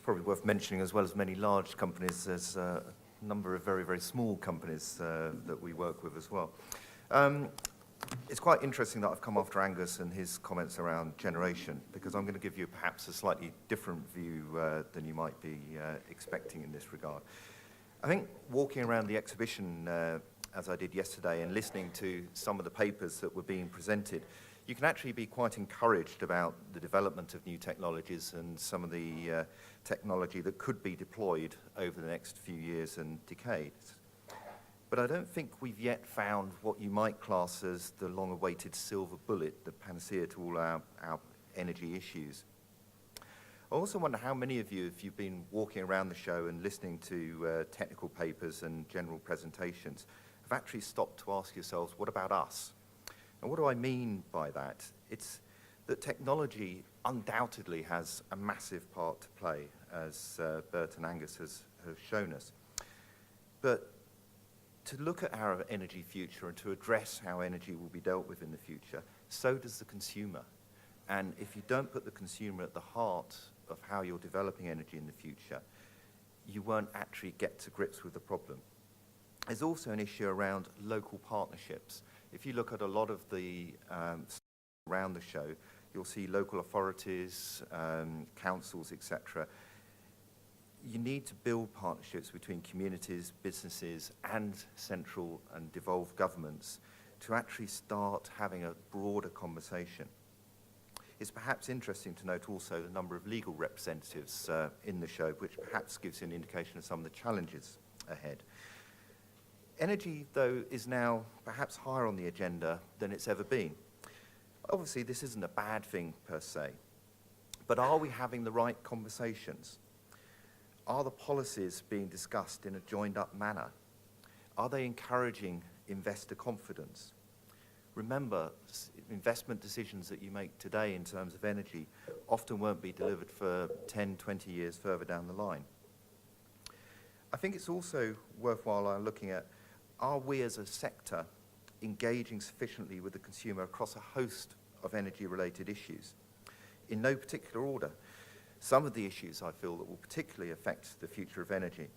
probably worth mentioning, as well as many large companies, there's a number of very, very small companies that we work with as well. It's quite interesting that I've come after Angus and his comments around generation, because I'm going to give you perhaps a slightly different view than you might be expecting in this regard. I think walking around the exhibition, as I did yesterday, and listening to some of the papers that were being presented, you can actually be quite encouraged about the development of new technologies and some of the technology that could be deployed over the next few years and decades. But I don't think we've yet found what you might class as the long-awaited silver bullet, the panacea to all our energy issues. I also wonder how many of you, if you've been walking around the show and listening to technical papers and general presentations, have actually stopped to ask yourselves, what about us? And what do I mean by that? It's that technology undoubtedly has a massive part to play, as Bert and Angus have shown us. But to look at our energy future and to address how energy will be dealt with in the future, so does the consumer. And if you don't put the consumer at the heart of how you're developing energy in the future, you won't actually get to grips with the problem. There's also an issue around local partnerships. If you look at a lot of the around the show, you'll see local authorities, councils, etc. You need to build partnerships between communities, businesses, and central and devolved governments to actually start having a broader conversation. It's perhaps interesting to note also the number of legal representatives in the show, which perhaps gives you an indication of some of the challenges ahead. Energy, though, is now perhaps higher on the agenda than it's ever been. Obviously, this isn't a bad thing per se, but are we having the right conversations? Are the policies being discussed in a joined-up manner? Are they encouraging investor confidence? Remember, investment decisions that you make today in terms of energy often won't be delivered for 10, 20 years further down the line. I think it's also worthwhile looking at, are we as a sector engaging sufficiently with the consumer across a host of energy-related issues? In no particular order. Some of the issues I feel that will particularly affect the future of energy.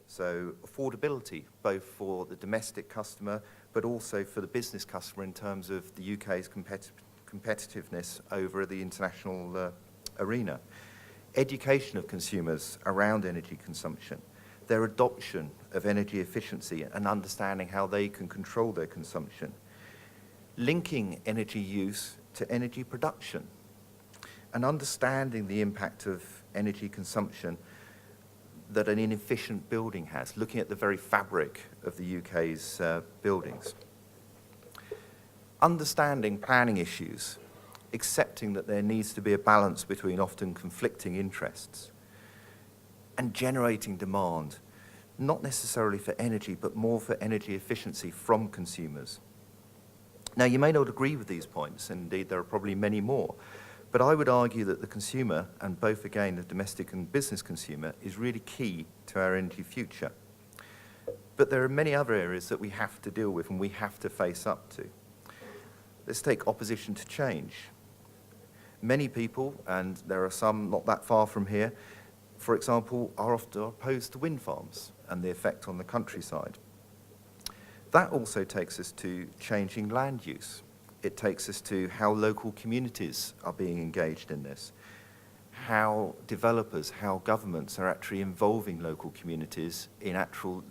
So affordability, both for the domestic customer, but also for the business customer in terms of the UK's competitiveness over the international arena. Education of consumers around energy consumption. Their adoption of energy efficiency and understanding how they can control their consumption. Linking energy use to energy production. And understanding the impact of energy consumption that an inefficient building has, looking at the very fabric of the UK's buildings. Understanding planning issues, accepting that there needs to be a balance between often conflicting interests, and generating demand, not necessarily for energy, but more for energy efficiency from consumers. Now, you may not agree with these points, and indeed there are probably many more, but I would argue that the consumer, and both again the domestic and business consumer, is really key to our energy future. But there are many other areas that we have to deal with and we have to face up to. Let's take opposition to change. Many people, and there are some not that far from here, for example, are often opposed to wind farms and the effect on the countryside. That also takes us to changing land use. It takes us to how local communities are being engaged in this, how developers, how governments are actually involving local communities in actual,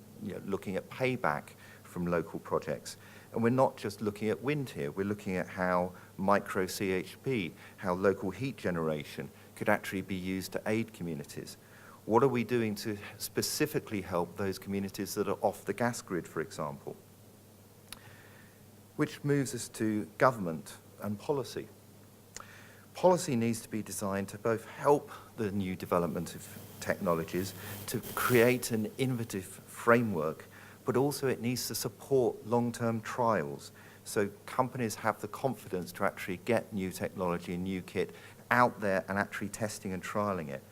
looking at payback from local projects. And we're not just looking at wind here, we're looking at how micro CHP, how local heat generation could actually be used to aid communities. What are we doing to specifically help those communities that are off the gas grid, for example? Which moves us to government and policy. Policy needs to be designed to both help the new development of technologies, to create an innovative framework, but also it needs to support long-term trials so companies have the confidence to actually get new technology and new kit out there and actually testing and trialing it.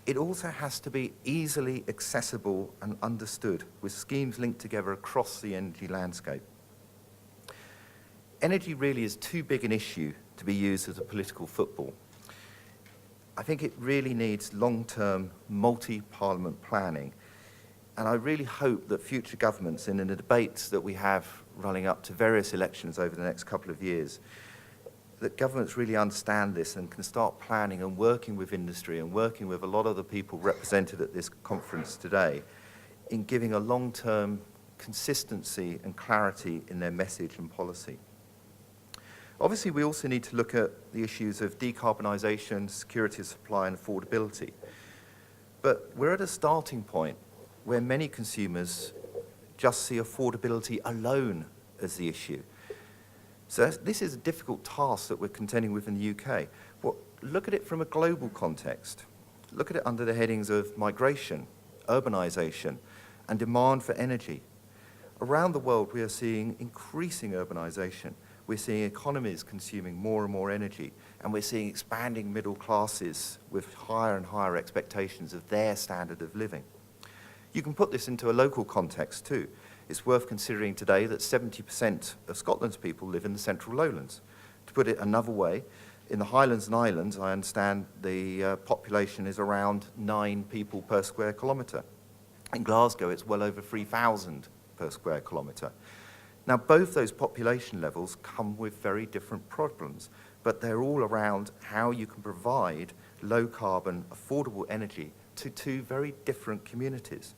It also has to be easily accessible and understood, with schemes linked together across the energy landscape. Energy really is too big an issue to be used as a political football. I think it really needs long-term, multi-parliament planning. And I really hope that future governments, in the debates that we have running up to various elections over the next couple of years, that governments really understand this and can start planning and working with industry and working with a lot of the people represented at this conference today in giving a long-term consistency and clarity in their message and policy. Obviously, we also need to look at the issues of decarbonisation, security of supply and affordability. But we're at a starting point where many consumers just see affordability alone as the issue. So this is a difficult task that we're contending with in the UK. Well, look at it from a global context. Look at it under the headings of migration, urbanisation, and demand for energy. Around the world, we are seeing increasing urbanisation. We're seeing economies consuming more and more energy, and we're seeing expanding middle classes with higher and higher expectations of their standard of living. You can put this into a local context too. It's worth considering today that 70% of Scotland's people live in the central lowlands. To put it another way, in the Highlands and Islands, I understand the population is around 9 people per square kilometre. In Glasgow, it's well over 3,000 per square kilometre. Now, both those population levels come with very different problems, but they're all around how you can provide low-carbon, affordable energy to 2 very different communities.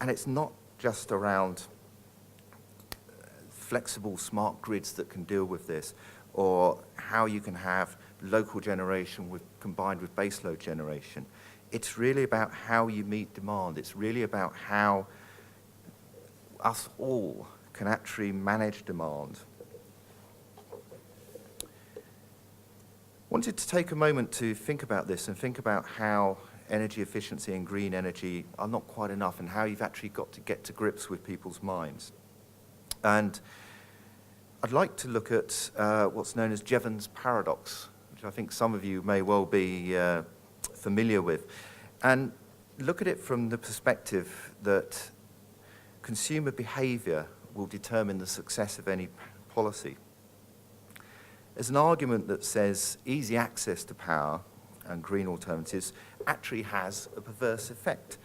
And it's not just around flexible smart grids that can deal with this, or how you can have local generation combined with baseload generation. It's really about how you meet demand. It's really about how us all can actually manage demand. Wanted to take a moment to think about this and think about how energy efficiency and green energy are not quite enough and how you've actually got to get to grips with people's minds. And I'd like to look at what's known as Jevons paradox, which I think some of you may well be familiar with, and look at it from the perspective that consumer behaviour will determine the success of any policy. There's an argument that says easy access to power and green alternatives actually has a perverse effect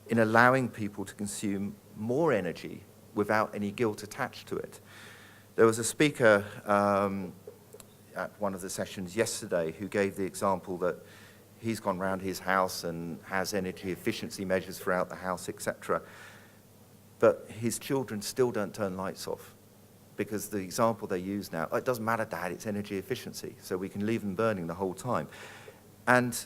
in allowing people to consume more energy without any guilt attached to it. There was a speaker at one of the sessions yesterday who gave the example that he's gone round his house and has energy efficiency measures throughout the house, etc. But his children still don't turn lights off because the example they use now, oh, it doesn't matter, Dad, it's energy efficiency, so we can leave them burning the whole time. And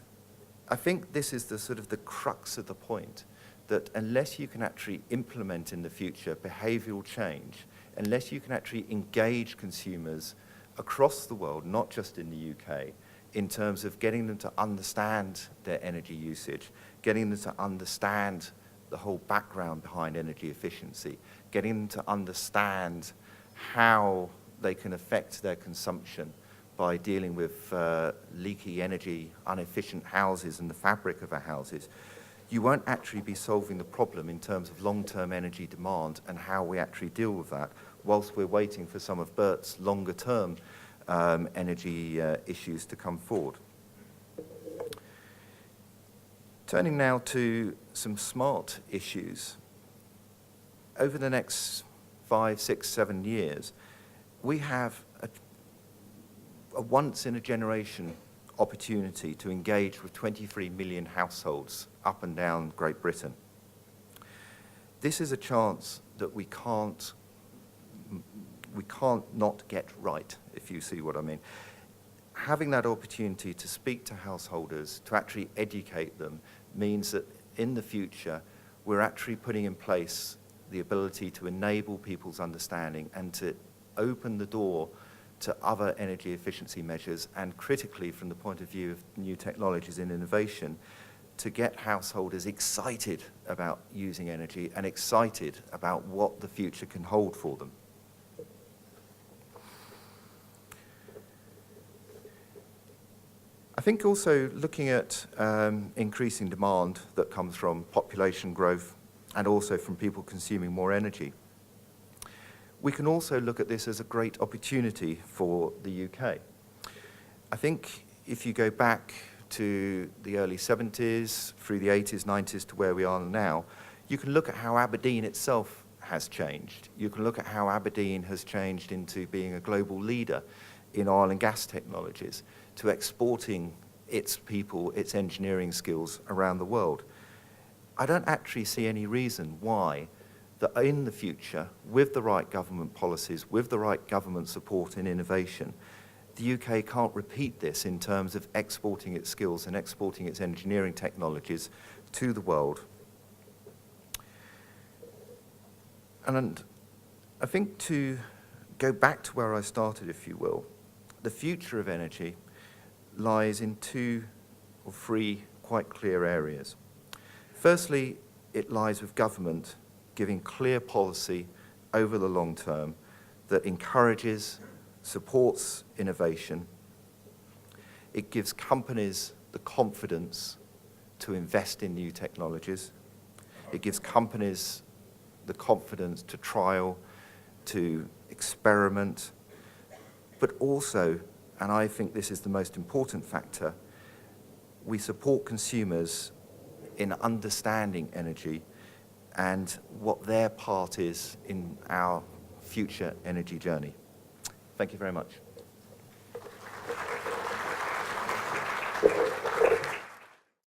I think this is the sort of the crux of the point, that unless you can actually implement in the future behavioural change, unless you can actually engage consumers across the world, not just in the UK, in terms of getting them to understand their energy usage, getting them to understand the whole background behind energy efficiency, getting them to understand how they can affect their consumption by dealing with leaky energy, inefficient houses and the fabric of our houses, you won't actually be solving the problem in terms of long-term energy demand and how we actually deal with that, whilst we're waiting for some of Bert's longer-term energy issues to come forward. Turning now to some smart issues. Over the next 5, 6, 7 years, we have a once-in-a-generation opportunity to engage with 23 million households up and down Great Britain. This is a chance that we can't not get right, if you see what I mean. Having that opportunity to speak to householders, to actually educate them, means that in the future, we're actually putting in place the ability to enable people's understanding and to open the door to other energy efficiency measures, and critically, from the point of view of new technologies and innovation, to get householders excited about using energy and excited about what the future can hold for them. I think also looking at increasing demand that comes from population growth and also from people consuming more energy, we can also look at this as a great opportunity for the UK. I think if you go back to the early 70s, through the 80s, 90s to where we are now, you can look at how Aberdeen itself has changed. You can look at how Aberdeen has changed into being a global leader in oil and gas technologies, to exporting its people, its engineering skills around the world. I don't actually see any reason why that in the future, with the right government policies, with the right government support and innovation, the UK can't repeat this in terms of exporting its skills and exporting its engineering technologies to the world. And I think to go back to where I started, if you will, the future of energy lies in 2 or 3 quite clear areas. Firstly, it lies with government giving clear policy over the long term that encourages, supports innovation. It gives companies the confidence to invest in new technologies. It gives companies the confidence to trial, to experiment, but also, and I think this is the most important factor, we support consumers in understanding energy and what their part is in our future energy journey. Thank you very much.